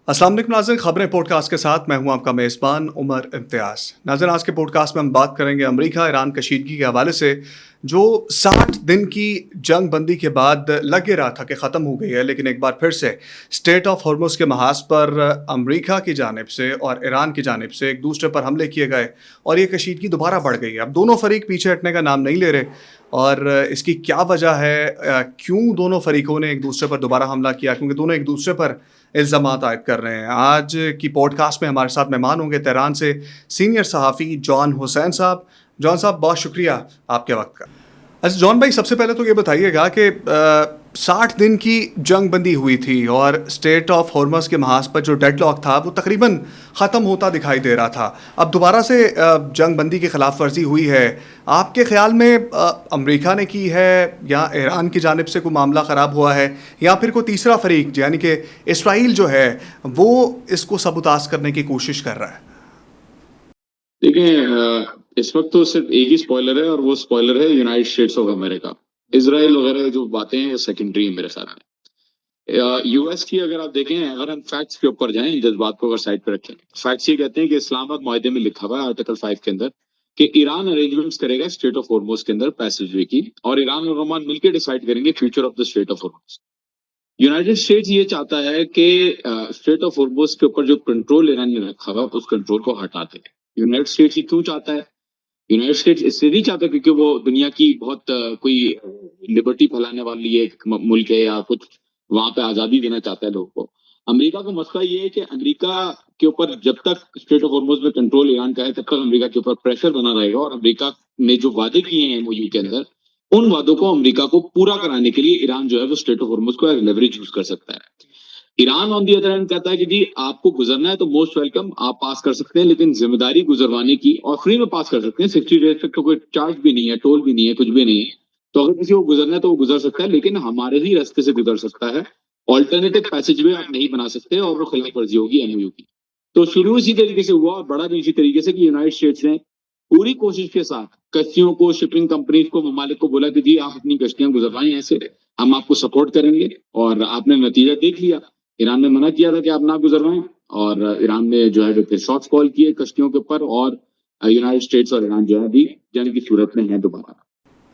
अस्सलाम वालेकुम नाज़रीन, खबरें पॉडकास्ट के साथ मैं हूं आपका मेज़बान उमर इम्तियाज़। नाज़रीन, आज के पॉडकास्ट में हम बात करेंगे अमेरिका ईरान कशीदगी के हवाले से, जो 60 दिन की जंग बंदी के बाद लग ही रहा था कि ख़त्म हो गई है, लेकिन एक बार फिर से स्ट्रेट ऑफ हॉर्मुज़ के महाज पर अमेरिका की जानिब से और ईरान की जानिब से एक दूसरे पर हमले किए गए और ये कशीदगी दोबारा बढ़ गई है। अब दोनों फरीक पीछे हटने का नाम नहीं ले रहे और इसकी क्या वजह है, क्यों दोनों फरीकों ने एक दूसरे पर दोबारा हमला किया, क्योंकि दोनों एक दूसरे पर इल्ज़ामात आयद कर रहे हैं। आज की पॉडकास्ट में हमारे साथ मेहमान होंगे तेहरान से सीनियर सहाफ़ी जॉन हुसैन साहब। जॉन साहब, बहुत शुक्रिया आपके वक्त का। अच्छा जॉन भाई, सबसे पहले तो ये बताइएगा कि 60 दिन की जंग बंदी हुई थी और स्ट्रेट ऑफ हॉर्मस के महाज पर जो डेडलॉक था वो तकरीबन ख़त्म होता दिखाई दे रहा था। अब दोबारा से जंग बंदी की खिलाफ वर्जी हुई है। आपके ख्याल में अमेरिका ने की है या ईरान की जानिब से कोई मामला ख़राब हुआ है या फिर कोई तीसरा फरीक यानी कि इसराइल जो है वो इसको सबूताज करने की कोशिश कर रहा है? देखिए, इस वक्त तो सिर्फ एक ही स्पॉइलर है और वो स्पॉइलर है United states of America. Israel वगैरह जो बातें हैं सेकेंडरी है मेरे सामने। यूएस की अगर आप देखें, अगर हम फैक्ट्स के ऊपर जाएं, जज्बात को अगर साइड पर रखें, फैक्ट्स ये कहते हैं कि इस्लामाबाद मुआहदे में लिखा हुआ है आर्टिकल 5 के अंदर कि ईरान अरेंजमेंट्स करेगा स्ट्रेट ऑफ हॉर्मुज के अंदर पैसेजवे की, और ईरान और ओमान मिलकर डिसाइड करेंगे future of the straight of Hormuz. United states ये चाहता है कि स्ट्रेट ऑफ हॉर्मुज के ऊपर जो कंट्रोल ईरान ने रखा हुआ उस कंट्रोल को हटा दे। यूनाइटेड स्टेट्स ये क्यों चाहता है? यूनाइटेड स्टेट्स इसलिए नहीं चाहता क्योंकि वो दुनिया की बहुत कोई लिबर्टी फैलाने वाली एक मुल्क है या कुछ वहां पे आजादी देना चाहता है लोगों को। अमेरिका का मसला ये है कि अमेरिका के ऊपर जब तक स्ट्रेट ऑफ हॉर्मुज में कंट्रोल ईरान का है तब तक अमेरिका के ऊपर प्रेशर बना रहेगा, और अमेरिका ने जो वादे किए हैं एमओयू के अंदर, उन वादों को अमेरिका को पूरा कराने के लिए ईरान जो है वो स्ट्रेट ऑफ हॉर्मुज को लेवरेज यूज कर सकता है। Iran on the other hand कहता है कि जी आपको गुजरना है तो मोस्ट वेलकम, आप पास कर सकते हैं, लेकिन जिम्मेदारी गुजरवाने की, और फ्री में पास कर सकते हैं, 60 डेज तक तो कोई चार्ज भी नहीं है, टोल भी नहीं है, कुछ भी नहीं है। तो अगर किसी को गुजरना है तो वो गुजर सकता है, लेकिन हमारे ही रास्ते से गुजर सकता है। ऑल्टरनेटिव पैसेज वे आप नहीं बना सकते और वो खिलाफ वर्जी होगी एमओयू की। तो शुरू इसी तरीके से हुआ और बड़ा भी इसी तरीके से कि यूनाइटेड स्टेट्स ने पूरी कोशिश के साथ कश्तियों को, शिपिंग कंपनीज को, ममालिक को बोला कि जी आप अपनी कश्तियां गुजरवाएं ऐसे, हम आपको सपोर्ट करेंगे, और आपने नतीजा देख लिया। ईरान ने मना किया था कि आप ना गुजरवाएं, और ईरान ने जो है फिर शॉट्स कॉल किए कश्तियों के ऊपर, और यूनाइटेड स्टेट्स और ईरान जो है अभी जंग की सूरत में है दोबारा।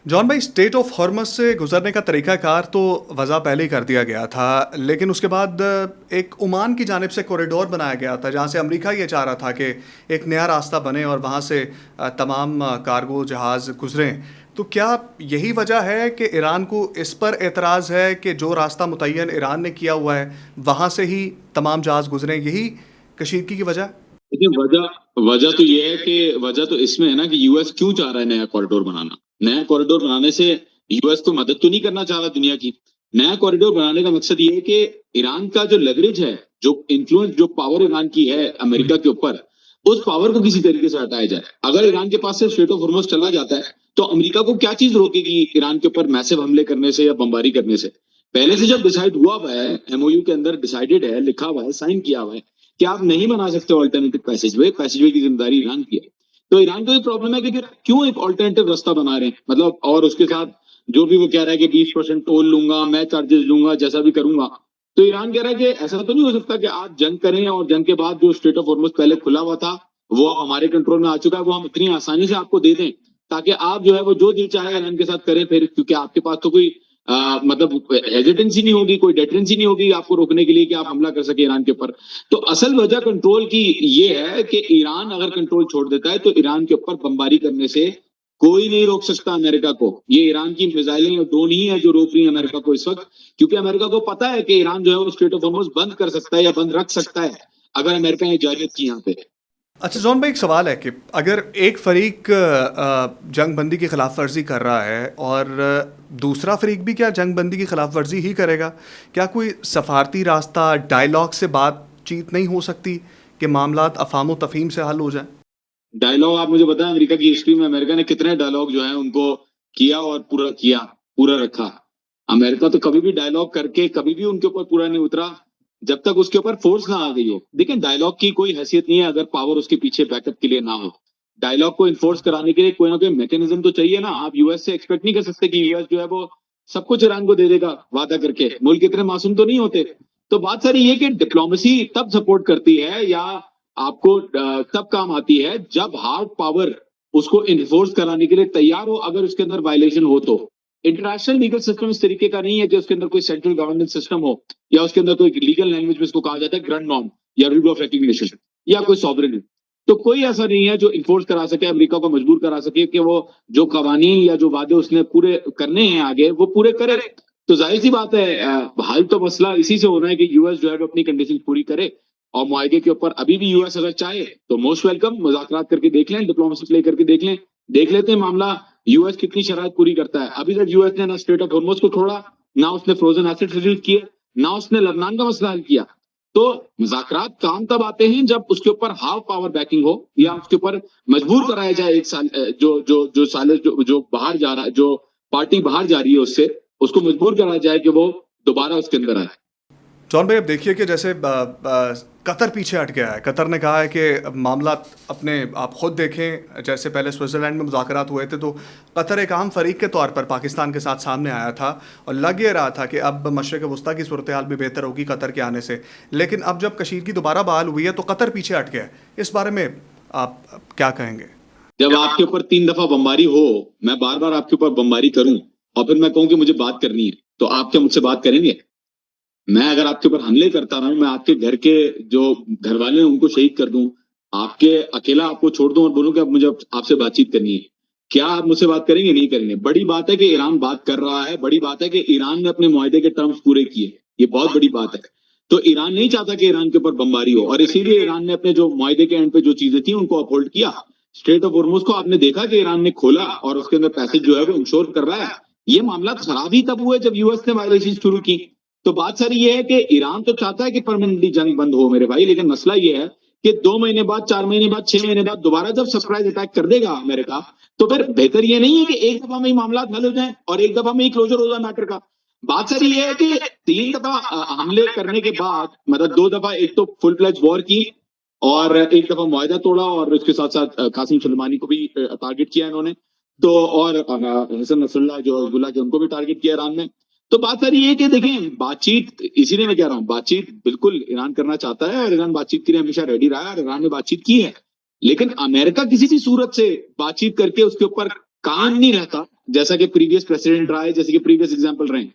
जॉन भाई, स्ट्रेट ऑफ हॉर्मस से गुजरने का तरीकाकार तो वज़ा पहले ही कर दिया गया था, लेकिन उसके बाद एक ओमान की जानिब से कॉरिडोर बनाया गया था जहाँ से अमेरिका ये चाह रहा था कि एक नया रास्ता बने और वहाँ से तमाम कार्गो जहाज़ गुजरें। तो क्या यही वजह है कि ईरान को इस पर एतराज़ है कि जो रास्ता मुतय्यन ईरान ने किया हुआ है वहाँ से ही तमाम जहाज़ गुजरें, यही कशीदगी की वजह? देखिए, वजह वजह तो ये है कि वजह तो इसमें है ना कि यूएस क्यों चाह रहा है नया कॉरिडोर बनाना। नया कॉरिडोर बनाने से यूएस तो मदद तो नहीं करना चाह रहा दुनिया की। नया कॉरिडोर बनाने का मकसद ये है कि ईरान का जो लेवरेज है, जो इन्फ्लुएंस, जो पावर ईरान की है अमेरिका के ऊपर, उस पावर को किसी तरीके से हटाया जाए। अगर ईरान के पास से स्ट्रेट ऑफ हॉर्मुज चला जाता है तो अमेरिका को क्या चीज रोकेगी ईरान के ऊपर मैसिव हमले करने से या बमबारी करने से? पहले से जब डिसाइड हुआ हुआ है, एमओयू के अंदर डिसाइडेड है, लिखा हुआ है, साइन किया हुआ है कि आप नहीं बना सकते ऑल्टरनेटिव पैसेजवे की जिम्मेदारी ईरान की है। तो ईरान को ये प्रॉब्लम है कि फिर क्यों एक ऑल्टरनेटिव रास्ता बना रहे हैं, मतलब, और उसके साथ जो भी वो कह रहा है कि 20% टोल लूंगा, मैं चार्जेस लूंगा, जैसा भी करूंगा। तो ईरान कह रहा है कि ऐसा तो नहीं हो सकता कि आप जंग करें और जंग के बाद जो स्ट्रेट ऑफ हॉर्मुज पहले खुला हुआ था वो अब हमारे कंट्रोल में आ चुका है, वो हम इतनी आसानी से आपको दे दें ताकि आप जो है वो जो दिल चाहे ईरान के साथ करें, फिर क्योंकि आपके पास तो कोई मतलब हेजिटेंसी नहीं होगी, कोई डेटरेंसी नहीं होगी आपको रोकने के लिए कि आप हमला कर सके ईरान के ऊपर। तो असल वजह कंट्रोल की ये है कि ईरान अगर कंट्रोल छोड़ देता है तो ईरान के ऊपर बमबारी करने से कोई नहीं रोक सकता अमेरिका को। ये ईरान की मिसाइलें और ड्रोन ही है जो रोक रही है अमेरिका को इस वक्त, क्योंकि अमेरिका को पता है कि ईरान जो है वो स्ट्रेट ऑफ हॉर्मुज बंद कर सकता है या बंद रख सकता है अगर अमेरिका ने जारियत की यहाँ पे। अच्छा जॉन भाई, एक सवाल है कि अगर एक फरीक जंग बंदी की खिलाफ वर्जी कर रहा है और दूसरा फरीक भी क्या जंग बंदी की खिलाफ वर्जी ही करेगा, क्या कोई सफारती रास्ता, डायलॉग से बातचीत नहीं हो सकती कि मामलात अफाम तफहीम से हल हो जाए? डायलॉग आप मुझे बताएं, अमेरिका की हिस्ट्री में अमेरिका ने कितने डायलॉग जो है उनको किया और पूरा किया, पूरा रखा? अमेरिका तो कभी भी डायलॉग करके कभी भी उनके ऊपर पूरा नहीं उतरा जब तक उसके ऊपर फोर्स ना आ गई हो। देखिए, डायलॉग की कोई हैसियत नहीं है अगर पावर उसके पीछे बैकअप के लिए ना हो। डायलॉग को इन्फोर्स कराने के लिए कोई ना कोई मैकेनिज्म तो चाहिए ना। आप यूएस से एक्सपेक्ट नहीं कर सकते कि यूएस जो है वो सब कुछ ईरान को दे देगा वादा करके। मुल्क इतने मासूम तो नहीं होते। तो बात सारी ये कि डिप्लोमेसी तब सपोर्ट करती है या आपको तब काम आती है जब हार्ड पावर उसको इन्फोर्स कराने के लिए तैयार हो, अगर उसके अंदर वायलेशन हो तो। इंटरनेशनल लीगल सिस्टम इस तरीके का नहीं है कि उसके अंदर कोई सेंट्रल गवर्नेंस सिस्टम हो या उसके अंदर कोई लीगल लैंग्वेज में इसको कहा जाता है ग्रैंड नॉर्म या रूल ऑफ रिकग्निशन या कोई सॉवरेन। तो कोई ऐसा नहीं है जो इन्फोर्स करा सके, अमेरिका को मजबूर करा सके कि वो जो कवानीन या जो वादे उसने पूरे करने हैं आगे वो पूरे करे। तो जाहिर सी बात है, हाल तो मसला इसी से हो रहा है कि यूएस जो है वो अपनी कंडीशन पूरी करे और मुआहदे के ऊपर अभी भी यूएस अगर चाहे तो मोस्ट वेलकम, मुज़ाकरात करके देख लें, डिप्लोमेसी प्ले करके देख लें, देख लेते हैं मामला यूएस कितनी शरारत पूरी करता है। अभी तक यूएस ने ना स्ट्रेट ऑफ हॉर्मुज़ को छोड़ा, ना उसने फ्रोजन एसेट्स रिलीज किए, ना उसने लबनान का मसला हल किया। तो मुज़ाकरात काम तब आते हैं जब उसके ऊपर हाफ पावर बैकिंग हो या उसके ऊपर मजबूर कराया जाए एक साल जो साले जो बाहर जा रहा है, जो पार्टी बाहर जा रही है उससे उसको मजबूर कराया जाए कि वो दोबारा उसके अंदर आए। जॉन भाई, अब देखिए कि जैसे कतर पीछे हट गया है। कतर ने कहा है कि मामला अपने आप खुद देखें। जैसे पहले स्विट्ज़रलैंड में मुज़ाकरात हुए थे तो कतर एक आम फरीक के तौर पर पाकिस्तान के साथ सामने आया था और लग ये रहा था कि अब मशरिक़ वस्ता की सूरत हाल भी बेहतर होगी कतर के आने से। लेकिन अब जब कशीदगी दोबारा बहाल हुई है तो कतर पीछे हट गया है। इस बारे में आप क्या कहेंगे? जब आपके ऊपर 3 दफा बमबारी हो, मैं बार बार आपके ऊपर बमबारी करूं और फिर मैं कहूं कि मुझे बात करनी है, तो आप क्या मुझसे बात करेंगे? मैं अगर आपके ऊपर हमले करता रहूं, मैं आपके घर के जो घर वाले हैं उनको शहीद कर दूं, आपके अकेला आपको छोड़ दूं और बोलूं कि अब मुझे आपसे बातचीत करनी है, क्या आप मुझसे बात करेंगे? नहीं करेंगे। बड़ी बात है कि ईरान बात कर रहा है, बड़ी बात है कि ईरान ने अपने मुआहदे के टर्म्स पूरे किए, ये बहुत बड़ी बात है। तो ईरान नहीं चाहता कि ईरान के ऊपर बमबारी हो और इसीलिए ईरान ने अपने जो मुआहदे के एंड पे जो चीजें थी उनको अपहोल्ड किया। स्ट्रेट ऑफ हॉर्मुज को आपने देखा कि ईरान ने खोला और उसके अंदर पैसेज जो है वो इंश्योर कर रहा है। ये मामला खराब ही तब हुए जब यूएस ने वायलेशन शुरू की। तो बात सारी ये है कि ईरान तो चाहता है कि परमानेंटली जंग बंद हो मेरे भाई, लेकिन मसला ये है कि 2 महीने बाद, 4 महीने बाद, 6 महीने बाद दोबारा जब सरप्राइज अटैक कर देगा अमेरिका, तो फिर बेहतर ये नहीं है कि एक दफा में ही मामला हल हो जाए और एक दफा में ही क्लोजर हो जाए मैटर का। बात सारी ये है कि 3 दफा हमले करने के बाद, मतलब 2 दफा, एक तो फुल फ्लेज वॉर की और एक दफा मुआहदा तोड़ा और उसके साथ साथ कासिम सुलेमानी को भी टारगेट किया इन्होंने, तो और हसन नसरुल्लाह जो हिजबुल्लाह के उनको भी टारगेट किया ईरान ने। तो बात सारी ये कि देखें, बातचीत, इसीलिए मैं कह रहा हूं, बातचीत बिल्कुल ईरान करना चाहता है और ईरान बातचीत के लिए हमेशा रेडी रहा है और ईरान ने बातचीत की है। लेकिन अमेरिका किसी भी सूरत से बातचीत करके उसके ऊपर कायम नहीं रहता, जैसा कि प्रीवियस प्रेसिडेंट रहा है, जैसे कि प्रीवियस एग्जाम्पल रहे हैं।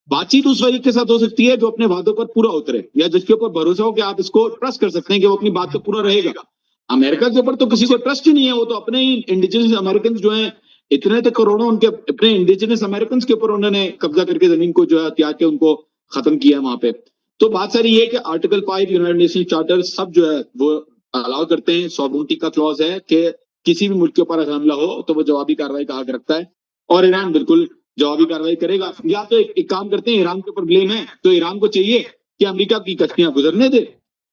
बातचीत उस वजह के साथ हो सकती है जो अपने वादों पर पूरा उतरे या जिसके ऊपर भरोसा हो कि आप इसको ट्रस्ट कर सकते हैं कि वो अपनी बात पे पूरा रहेगा। अमेरिका के ऊपर तो किसी को ट्रस्ट ही नहीं है, वो तो अपने ही इंडिजिनस अमेरिकन जो हैं, इतने तो करोड़ों उनके अपने इंडिजिनस अमेरिकन के ऊपर उन्होंने कब्जा करके जमीन को जो है त्याग के उनको खत्म किया वहां पे। तो बात सारी ये है कि आर्टिकल 5 यूनाइटेड नेशन चार्टर सब जो है वो अलाउ करते हैं। सॉवरेनिटी का क्लॉज है कि किसी भी मुल्क के ऊपर अगर हमला हो तो वो जवाबी कार्रवाई का हक रखता है और ईरान बिल्कुल जवाबी कार्रवाई करेगा। या तो एक काम करते हैं, ईरान के ऊपर ब्लेम है तो ईरान को चाहिए कि अमेरिका की कश्तियां गुजरने दे,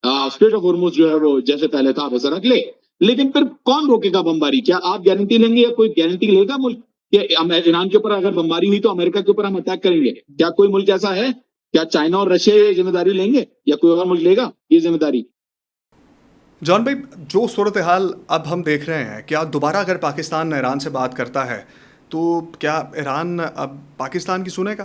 स्ट्रेट ऑफ हॉर्मुज जो है वो जैसे पहले था वैसा रख ले। लेकिन फिर कौन रोकेगा बमबारी? क्या आप गारंटी लेंगे या कोई गारंटी लेगा मुल्क कि ईरान के ऊपर अगर बमबारी हुई तो अमेरिका के ऊपर हम अटैक करेंगे? क्या कोई मुल्क ऐसा है? क्या चाइना और रशिया ये जिम्मेदारी लेंगे या कोई और मुल्क लेगा ये जिम्मेदारी? जॉन भाई, जो सूरत हाल अब हम देख रहे हैं, क्या दोबारा अगर पाकिस्तान ईरान से बात करता है तो क्या ईरान अब पाकिस्तान की सुनेगा?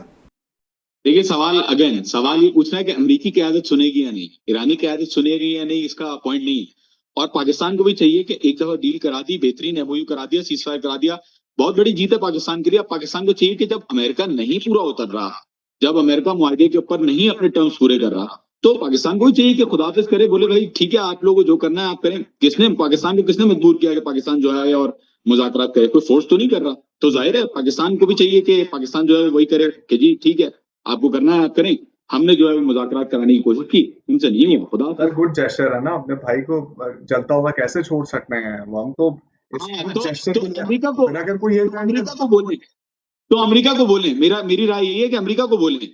देखिए, सवाल ये पूछना है कि अमेरिकी क़यादत सुनेगी या नहीं, ईरानी क़यादत सुनेगी या नहीं, इसका पॉइंट नहीं है। और पाकिस्तान को भी चाहिए कि एक दफा डील करा दी, बेहतरीन एमओयू करा दिया, सीज फायर करा दिया, बहुत बड़ी जीत है पाकिस्तान के लिए। अब पाकिस्तान को चाहिए कि जब अमेरिका नहीं पूरा उतर रहा, जब अमेरिका मुआहदे के ऊपर नहीं अपने टर्म्स पूरे कर रहा, तो पाकिस्तान को भी चाहिए कि खुदाफिज करे, बोले भाई ठीक है, आप लोगों को जो करना है आप करें। पाकिस्तान को किसने मजबूर किया कि पाकिस्तान जो है और मुज़ाकरात करे? कोई फोर्स तो नहीं कर रहा। तो जाहिर है पाकिस्तान को भी चाहिए कि पाकिस्तान जो है वही करे कि जी ठीक है, आपको करना है आप करें, हमने जो है वो मुज़ाकरात कराने की कोशिश की, उनसे नहीं हुआ, खुदा सर गुड जेस्चर है ना, अपने भाई को जलता हुआ कैसे छोड़ सकते हैं हम तो इस हाँ, गुड तो जेस्चर तो के लिए। अमेरिका को फिर अगर कोई ये अमेरिका को बोले, तो अमेरिका को बोले, मेरी राय यही है कि अमेरिका को बोले।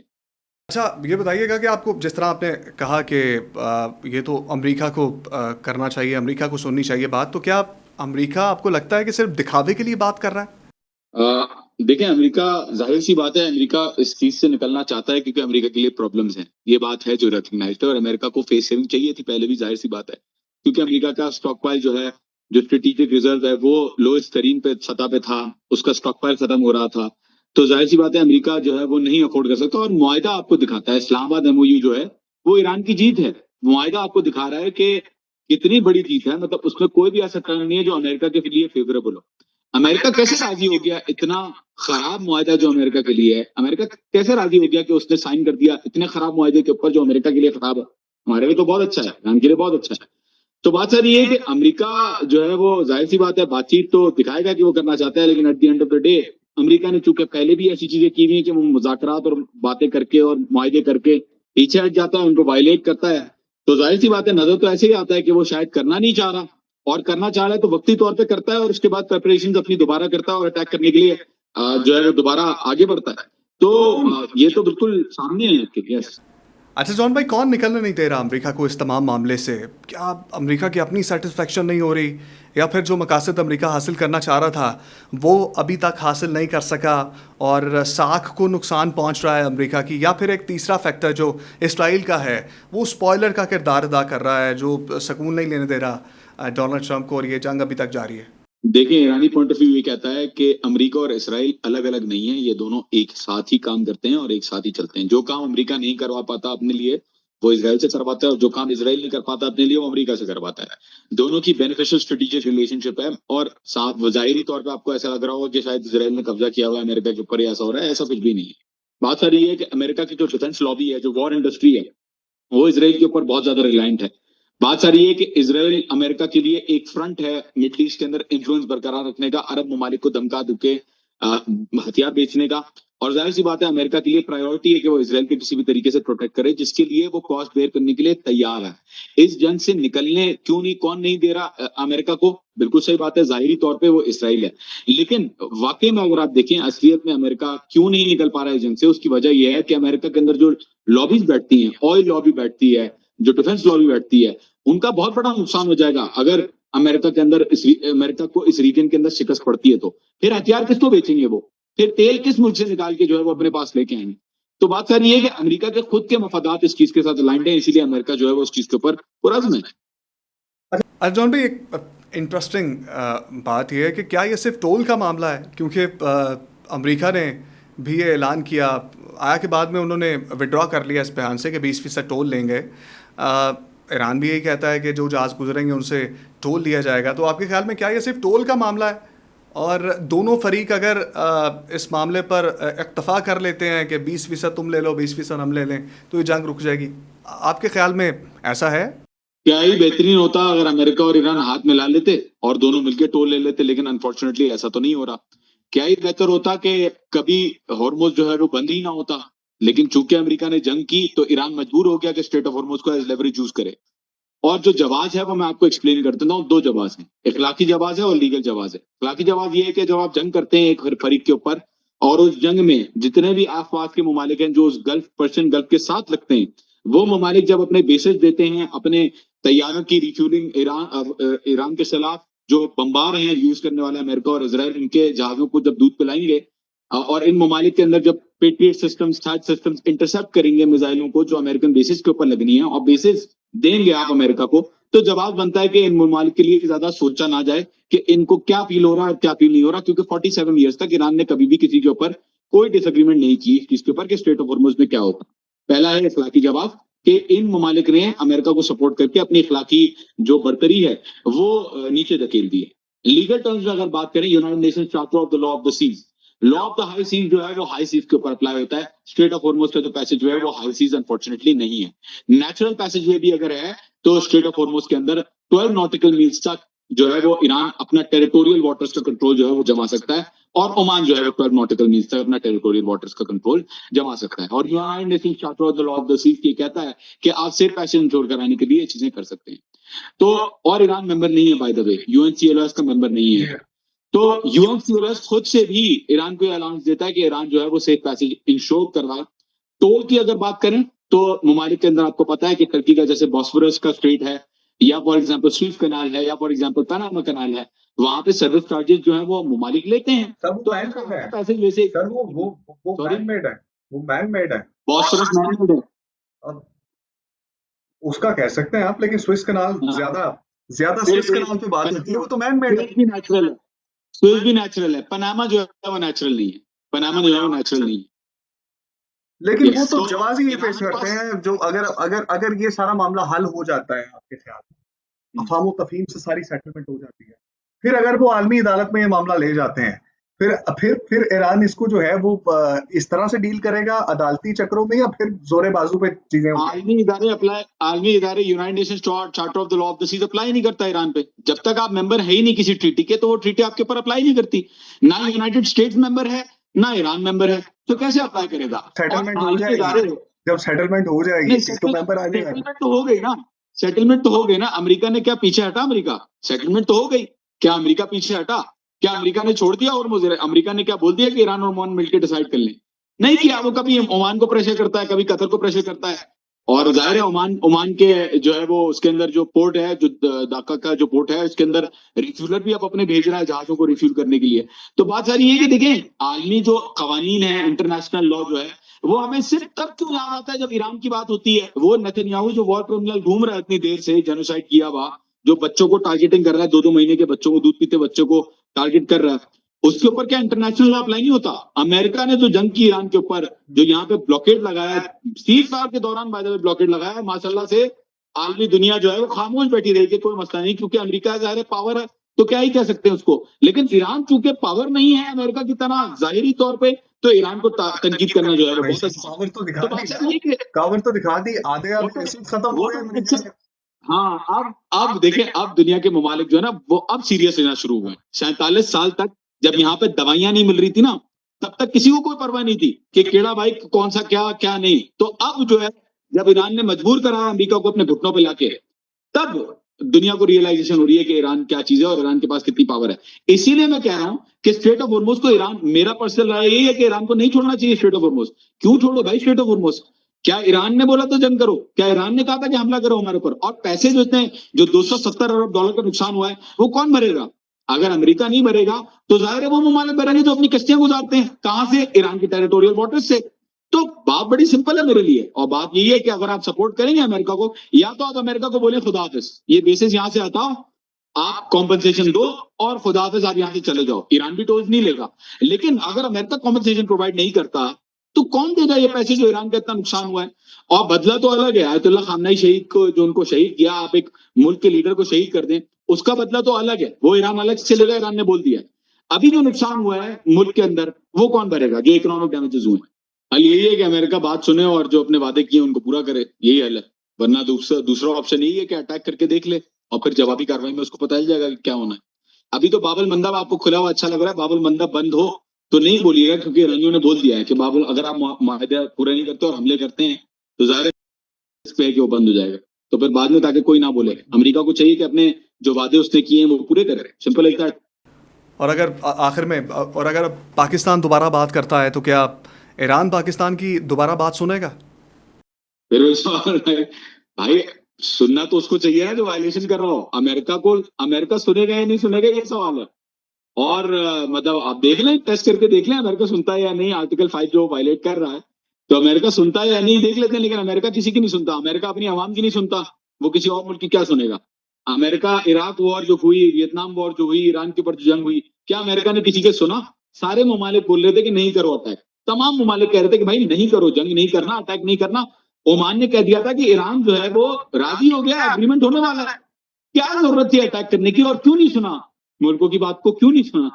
अच्छा, ये बताइएगा कि आपको, जिस तरह आपने कहा कि ये तो अमेरिका को करना चाहिए, अमेरिका को सुननी चाहिए बात, तो क्या अमेरिका आपको लगता है कि सिर्फ दिखावे के लिए बात कर रहा है? देखें, अमेरिका, जाहिर सी बात है, अमेरिका इस चीज से निकलना चाहता है क्योंकि अमेरिका के लिए प्रॉब्लम्स हैं, ये बात है जो रिकग्नाइज्ड है। और अमेरिका को फेस सेविंग चाहिए थी पहले भी, जाहिर सी बात है, क्योंकि अमेरिका का स्टॉक पाइल जो है, जो स्ट्रेटेजिक रिजर्व है, वो लोएस्ट तरीन पे सतह पे था, उसका स्टॉक पाइल खत्म हो रहा था। तो जाहिर सी बात है अमेरिका जो है वो नहीं अफोर्ड कर सकता। और मुआहदा आपको दिखाता है, इस्लामाबाद एमओयू जो है वो ईरान की जीत है। मुआहिदा आपको दिखा रहा है कि कितनी बड़ी जीत है, मतलब उसमें कोई भी ऐसा टर्न नहीं है जो अमेरिका के लिए फेवरेबल हो। अमेरिका कैसे राजी हो गया, इतना खराब मुआहिदा जो अमेरिका के लिए है, अमेरिका कैसे राजी हो गया कि उसने साइन कर दिया इतने खराब मुआहिदे के ऊपर जो अमेरिका के लिए खराब है। हमारे लिए तो बहुत अच्छा है, ईरान के लिए बहुत अच्छा है। तो बात सारी ये है कि अमेरिका जो है वो जाहिर सी बात है बातचीत तो दिखाएगा कि वो करना चाहता है, लेकिन at the end of the day America ने चूंकि पहले भी ऐसी चीजें की हुई है कि वो मुज़ाकरात और बातें करके और मुआहदे करके पीछे हट जाता है, उनको वायलेट करता है। तो जाहिर सी बात है नजर तो ऐसे ही आता है कि वो शायद करना नहीं चाह रहा, और करना चाह रहा है तो वक्ती तौर पर करता है और उसके बाद प्रेपरेशन अपनी दोबारा करता है और अटैक करने के लिए जो है वो दोबारा आगे बढ़ता है। तो ये तो बिल्कुल सामने है आपके। यस। अच्छा जॉन भाई, कौन निकलने नहीं दे रहा अमेरिका को इस तमाम मामले से? क्या अमेरिका की अपनी सेटिस्फेक्शन नहीं हो रही, या फिर जो मकासद अमेरिका हासिल करना चाह रहा था वो अभी तक हासिल नहीं कर सका और साख को नुकसान पहुंच रहा है अमेरिका की? या फिर एक तीसरा फैक्टर जो इसराइल का है, वो स्पॉयलर का किरदार अदा कर रहा है जो सुकून नहीं लेने दे रहा डोनाल्ड ट्रंप को, और ये जंग अभी तक जारी है? देखिए, ईरानी पॉइंट ऑफ व्यू ये कहता है कि अमेरिका और इसराइल अलग अलग नहीं है, ये दोनों एक साथ ही काम करते हैं और एक साथ ही चलते हैं। जो काम अमेरिका नहीं करवा पाता अपने लिए वो इसराइल से करवाता है, और जो काम इसराइल नहीं कर पाता अपने लिए वो अमेरिका से करवाता है। दोनों की बेनिफिशियल स्ट्रेटेजिक रिलेशनशिप है, और साथ वो जाहिरी तौर पे आपको ऐसा लग रहा होगा कि शायद इसराइल ने कब्जा किया हुआ है अमेरिका के ऊपर, ऐसा हो रहा है, ऐसा कुछ भी नहीं है। बात सारी ये है कि अमेरिका की जो डिफेंस लॉबी है, जो वॉर इंडस्ट्री है, वो इसराइल के ऊपर बहुत ज्यादा रिलायंट है। बात सारी ये है कि इसराइल अमेरिका के लिए एक फ्रंट है मिडल ईस्ट के अंदर इन्फ्लुएंस बरकरार रखने का, अरब ममालिक को धमका धुके हथियार बेचने का। और जाहिर सी बात है अमेरिका के लिए प्रायोरिटी है कि वो इसराइल के किसी भी तरीके से प्रोटेक्ट करे, जिसके लिए वो कॉस्ट बेयर करने के लिए तैयार है। इस जंग से निकलने क्यों नहीं, कौन नहीं दे रहा अमेरिका को? बिल्कुल सही बात है, जाहिरी तौर पे वो इसराइल है। लेकिन वाकई में अगर आप देखें असलियत में अमेरिका क्यों नहीं निकल पा रहा है जंग से, उसकी वजह यह है कि अमेरिका के अंदर जो लॉबीज बैठती हैं, ऑयल लॉबी बैठती है, जो डिफेंस लॉबी बैठती है, उनका बहुत बड़ा नुकसान हो जाएगा अगर अमेरिका के अंदर अमेरिका को इस रीजन के अंदर शिकस्त पड़ती है। तो फिर हथियार किसको बेचेंगे वो? फिर तेल किस मुल्क से निकाल के जो है वो अपने पास लेके आएंगे? तो बात सारी ये है कि अमेरिका के खुद के मफादात इस चीज के साथ अलाइंड है, इसीलिए अमेरिका जो है वो उस चीज के ऊपर पुरज़्म है। जॉन भाई, एक इंटरेस्टिंग बात यह है कि क्या ये सिर्फ टोल का मामला है? क्योंकि अमेरिका ने भी ये ऐलान किया, आया के बाद में उन्होंने विड्रॉ कर लिया इस बयान से कि 20% टोल लेंगे। ईरान भी यही कहता है कि जो जहाज़ गुजरेंगे उनसे टोल लिया जाएगा। तो आपके ख्याल में क्या ये सिर्फ टोल का मामला है, और दोनों फरीक अगर इस मामले पर इत्तफाक कर लेते हैं कि 20% तुम ले लो 20% हम ले लें, तो ये जंग रुक जाएगी? आपके ख्याल में ऐसा है? क्या ही बेहतरीन होता अगर अमेरिका और ईरान हाथ मिला लेते और दोनों मिलकर टोल ले लेते, लेकिन अनफॉर्चुनेटली ऐसा तो नहीं हो रहा। क्या ही बेहतर होता कि कभी हॉर्मुज जो है वो बंद ही ना होता, लेकिन चूंकि अमेरिका ने जंग की तो ईरान मजबूर हो गया कि स्टेट ऑफ हॉर्मुज को एज लेवरेज यूज करे। और जो जवाज है वो मैं आपको एक्सप्लेन कर देता हूँ। दो जवाज हैं, इखलाकी जवाज है और लीगल जवाज है। इखलाकी जवाज ये है कि जब आप जंग करते हैं एक फरीक के ऊपर, और उस जंग में जितने भी आसपास के ममालिक हैं जो उस गल्फ पर्शियन गल्फ के साथ लगते हैं, वो ममालिक जब अपने बेसेस देते हैं, अपने तैयारों की रिफ्यूलिंग ईरान के खिलाफ जो बम्बार हैं यूज करने वाले अमेरिका और इसराइल, इनके जहाजों को जब दूध पिलाएंगे, और इन ममालिक के अंदर जब patriot systems third systems intercept करेंगे मिसाइलों को जो अमेरिकन बेसिस के ऊपर लगनी है, और बेसिस देंगे आप अमेरिका को, तो जवाब बनता है कि इन ममालिक के लिए ज्यादा सोचा ना जाए कि इनको क्या फील हो रहा है और क्या फील नहीं हो रहा, क्योंकि 47 ईयर्स तक ईरान ने कभी भी किसी के ऊपर कोई डिसएग्रीमेंट नहीं की इसके ऊपर कि स्टेट ऑफ हॉर्मुज में क्या होता। पहला है इखलाकी जवाब कि इन ममालिक ने अमेरिका को सपोर्ट करके अपनी इखलाकी जो बर्तरी है वो नीचे धकेल दी है। लीगल टर्म्स में अगर बात करें, United Nation charter of the law of the seas, law of the high seas जो है वो हाई सीज के ऊपर अप्लाई होता है। स्ट्रेट ऑफ हॉर्मुज का जो पैसेज जो है वो हाई सीज अनफॉर्चुनेटली नहीं है। नेचुरल पैसेज वे भी अगर है तो स्ट्रेट ऑफ हॉर्मुज के अंदर 12 नॉटिकल मील्स तक जो है वो ईरान अपना टेरिटोरियल वाटर्स का कंट्रोल जो है वो जमा सकता है, और ओमान जो है वो 12 नॉटिकल मील्स तक अपना टेरिटोरियल वाटर्स का कंट्रोल जमा सकता है। और United Nation charter of the law of the seas ये कहता है कि आप सेफ पैसेज इंश्योर कराने के लिए चीजें कर सकते हैं। तो और ईरान मेंबर नहीं है बाय द वे, यूएनसीएलओएस का मेंबर नहीं है। तो यूएनसीएलओएस खुद से भी ईरान को अलाउंस देता है कि ईरान जो है वो सेफ पैसेज इंश्योर करवाए। टोल की अगर बात करें तो ममालिक के अंदर आपको पता है कि टर्की का जैसे बॉस्फोरस का स्ट्रेट है, या फॉर एग्जांपल स्विस कनाल है, या फॉर एग्जांपल पनामा कनाल है, वहां पे सर्विस चार्जेस जो है वो ममालिक लेते हैं। सर वो तो मैन ऐसा मेड है। पैसे वैसे सर वो मैन मेड है। वो मैन मेड है। बॉस्फोरस मैन है। अब उसका कह सकते हैं आप, लेकिन स्विस कनाल हाँ, ज्यादा ज्यादा फिर स्विस कनाल पे बात होती है, वो तो मैन मेड है। स्विस भी नेचुरल है। स्विस भी नेचुरल है, पनामा जो है वो नेचुरल नहीं है। पनामा जो है वो नेचुरल नहीं है। लेकिन वो यस, तो तो जवाब ही ये ईरान पेश के करते पास हैं जो अगर अगर अगर ये सारा मामला हल हो जाता है आपके ख्याल में, अफ़वाह तफ़हीम से सारी सेटलमेंट हो जाती है, फिर अगर वो आलमी अदालत में ये मामला ले जाते हैं, फिर ईरान इसको जो है वो इस तरह से डील करेगा अदालती चक्रों में, या फिर जोरे बाजू पे चीजें होंगी? आलमी इदारे United Nations charter of the law of the seas apply नहीं करता ईरान पे। जब तक आप मेंबर है ही नहीं किसी ट्रीटी के, तो वो ट्रीटी आपके ऊपर अप्लाई नहीं करती। ना यूनाइटेड स्टेट्स मेंबर है, ना ईरान मेंबर है, तो कैसे अप्लाई करेगा? और सेटलमेंट हो आलमी जाएगी, इदारे, जब सेटलमेंट हो नहीं, जाएगी तो मेंबर आ जाएगा। सेटलमेंट तो हो गई ना। सेटलमेंट तो हो गई ना। अमेरिका ने क्या पीछे हटा? अमेरिका, सेटलमेंट तो हो गई। क्या अमेरिका पीछे हटा? क्या अमेरिका ने छोड़ दिया? और मुझे अमेरिका ने क्या बोल दिया कि ईरान और ओमान मिलकर डिसाइड कर लें? नहीं किया। वो कभी ओमान को प्रेशर करता है, कभी कतर को प्रेशर करता है। और जाहिर है ओमान ओमान के जो है वो उसके अंदर जो पोर्ट है, जो दाका का जो पोर्ट है, उसके अंदर रिफ्यूलर भी अब अपने भेज रहा है जहाजों को रिफ्यूल करने के लिए। तो बात सारी ये है कि देखें, आलमी जो कवानीन है, इंटरनेशनल लॉ जो है, वो हमें सिर्फ तब क्यों याद आता है जब ईरान की बात होती है। वो नेतन्याहू जो वॉर क्रिमिनल घूम रहा है इतनी देर से, जेनोसाइड किया हुआ, जो बच्चों को टारगेटिंग कर रहा है, 2-2 महीने के बच्चों को, दूध पीते बच्चों को टारगेट कर रहा है, उसके ऊपर क्या इंटरनेशनल लॉ अप्लाई नहीं होता? अमेरिका ने जो जंग की ईरान के ऊपर, जो यहाँ पे ब्लॉकेड लगाया, 30 साल के दौरान बाय द वे ब्लॉकेड लगाया, माशाल्लाह से आलमी दुनिया जो है वो खामोश बैठी रही कि कोई मसला नहीं, क्योंकि अमेरिका जाहिर है पावर है, तो क्या ही कह सकते हैं उसको। लेकिन ईरान चूंकि पावर नहीं है अमेरिका की तरह जाहिरी तौर पे, तो ईरान को तनकीद करना जो है वो बहुत अच्छा है। पावर तो दिखा तो दी बात ना, सही है कि पावर तो दिखा दी, आधे वो आधे तो केसेस खत्म हो वो गए तो अमेरिका के। हाँ, अब देखें, अब दुनिया के ममालिक जो है ना वो अब सीरियस लेना शुरू हुए हैं। 47 साल तक जब यहाँ पे दवाइयां नहीं मिल रही थी ना, तब तक किसी को कोई परवाह नहीं थी कि केड़ा भाई कौन सा क्या क्या नहीं। तो अब जो है, जब ईरान ने मजबूर करा अमेरिका को अपने घुटनों पे लाके, तब दुनिया को रियलाइजेशन हो रही है कि ईरान क्या चीज है और ईरान के पास कितनी पावर है। इसीलिए मैं कह रहा हूं कि स्ट्रेट ऑफ हॉर्मुज को ईरान, मेरा पर्सनल राय यही है कि ईरान को नहीं छोड़ना चाहिए स्ट्रेट ऑफ हॉर्मुज। क्यों छोड़ो भाई स्ट्रेट ऑफ हॉर्मुज? क्या ईरान ने बोला तो जंग करो? क्या ईरान ने कहा था कि हमला करो हमारे ऊपर? और पैसे जो इतने, जो $270 अरब का नुकसान हुआ है, वो कौन भरेगा? अगर अमेरिका नहीं भरेगा, तो जाहिर है वो ममालिक भरेंगे जो अपनी कश्तियां गुजारते हैं। कहां से? ईरान की टेरिटोरियल वाटर्स से। तो बात बड़ी सिंपल है मेरे लिए, और बात यही है कि अगर आप सपोर्ट करेंगे अमेरिका को, या तो आप अमेरिका को बोले खुदा हाफिज, ये बेसिस यहां से हटाओ, आप कॉम्पनसेशन दो, और खुदा हाफिज आप यहां से चले जाओ, ईरान भी टोज नहीं लेगा। लेकिन अगर अमेरिका कॉम्पनसेशन प्रोवाइड नहीं करता, तो कौन देगा ये पैसे जो ईरान का इतना नुकसान हुआ है? और बदला तो अलग है, आयतुल्लाह खामनाई शहीद को, जो उनको शहीद किया, आप एक मुल्क के लीडर को शहीद कर दें, उसका बदला तो अलग है, वो ईरान अलग से लेगा, ईरान ने बोल दिया है। अभी जो नुकसान हुआ है मुल्क के अंदर, वो कौन भरेगा? जो इकोनॉमिक डैमेजेस हुए हैं। हल यही है कि अमेरिका बात सुने और जो अपने वादे किए उनको पूरा करे, यही हल है। वरना दूसरा ऑप्शन यही है कि अटैक करके देख ले, और फिर जवाबी कार्रवाई में उसको पता चल जाएगा कि क्या होना है। अभी तो बाबल मंदब आपको खुला हुआ अच्छा लग रहा है, बाबल मंदब बंद हो तो नहीं बोलिएगा, क्योंकि ईरानियों ने बोल दिया है कि बाबल, अगर आप माहिदा पूरे नहीं करते और हमले करते हैं, तो जाहिर है रिस्क है कि वो बंद हो जाएगा। तो फिर बाद में ताकि कोई ना बोले, अमेरिका को चाहिए कि अपने जो वादे उसने किए हैं वो पूरे करे, सिंपल इज दैट। और अगर आखिर में और अगर पाकिस्तान दोबारा बात करता है तो क्या ईरान पाकिस्तान की दोबारा बात सुनेगा? फिर वो सवाल है, भाई सुनना तो उसको चाहिए ना जो वायलेशन कर रहा हो। अमेरिका सुनेगा या नहीं सुनेगा, ये सवाल है। और मतलब आप देख लें, टेस्ट करके देख लें अमेरिका सुनता है या नहीं। आर्टिकल 5 जो वायलेट कर रहा है, तो अमेरिका सुनता है या नहीं देख लेते हैं। लेकिन अमेरिका किसी की नहीं सुनता, अमेरिका अपनी आवाम की नहीं सुनता, वो किसी और मुल्क की क्या सुनेगा? अमेरिका, इराक वॉर जो हुई, वियतनाम वॉर जो हुई, ईरान के ऊपर जो जंग हुई, क्या अमेरिका ने किसी के सुना? सारे ममालिक बोल रहे थे कि नहीं करो अटैक, तमाम ममालिक कह रहे थे कि भाई नहीं करो, जंग नहीं करना, अटैक नहीं करना। ओमान ने कह दिया था कि ईरान जो है वो राजी हो गया, एग्रीमेंट होने वाला है, क्या जरूरत थी अटैक करने की? और क्यों नहीं सुना मुल्कों की बात को, क्यों नहीं सुना?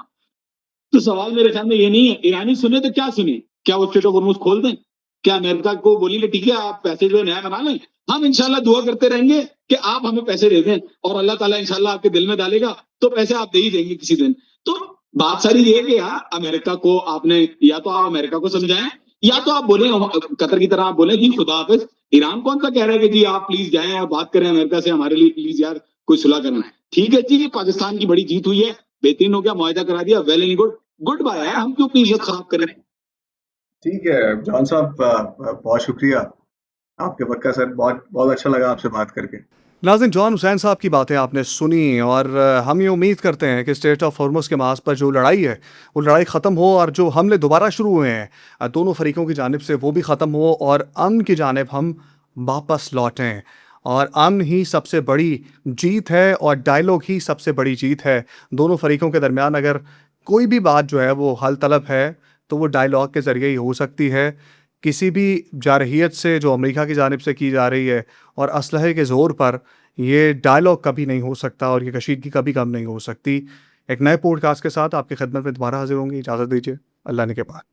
तो सवाल मेरे सामने ये नहीं है ईरानी सुने तो क्या सुने, क्या वो स्ट्रेट ऑफ हॉर्मुज खोल दें? क्या अमेरिका को बोलेंगे ठीक है आप पैसे जो है नया बना लें, हम इंशाल्लाह दुआ करते रहेंगे कि आप हमें पैसे दे दें, और अल्लाह ताला इंशाल्लाह आपके दिल में डालेगा तो पैसे आप दे ही देंगे किसी दिन। तो बात सारी ये है कि यार अमेरिका को आपने, या तो आप अमेरिका को समझाएं, या तो आप बोले कतर की तरह, आप बोले जी खुदा हाफिज। ईरान कौन सा कह रहा है कि जी आप प्लीज जाएं और बात करें अमेरिका से, हमारे लिए प्लीज यार कोई सुलह करना है। ठीक है जी, पाकिस्तान की बड़ी जीत हुई है, बेहतरीन हो गया, मुआहिदा करा दिया, well and good, goodbye यार, हम क्यों अपनी इज्जत खराब करें? ठीक है जॉन साहब, बहुत शुक्रिया आपके वक्त का। सर बहुत बहुत अच्छा लगा आपसे बात करके। नाज़रीन, जॉन हुसैन साहब की बातें आपने सुनी, और हम ये उम्मीद करते हैं कि स्ट्रेट ऑफ हॉर्मुज़ के महाज पर जो लड़ाई है वो लड़ाई ख़त्म हो, और जो हमले दोबारा शुरू हुए हैं दोनों फरीकों की जानिब से वो भी ख़त्म हो, और अमन की जानिब हम वापस लौटें। और अमन ही सबसे बड़ी जीत है, और डायलॉग ही सबसे बड़ी जीत है। दोनों फरीकों के दरमियान अगर कोई भी बात जो है वो हल तलब है, तो वो डायलॉग के ज़रिए ही हो सकती है। किसी भी जारहियत से जो अमेरिका की जानिब से की जा रही है और असलहे के ज़ोर पर ये डायलॉग कभी नहीं हो सकता और ये कशीदगी कभी कम नहीं हो सकती। एक नए पॉडकास्ट के साथ आपकी खिदमत में दोबारा हाजिर होंगे। इजाज़त दीजिए। अल्लाह ने के बाद।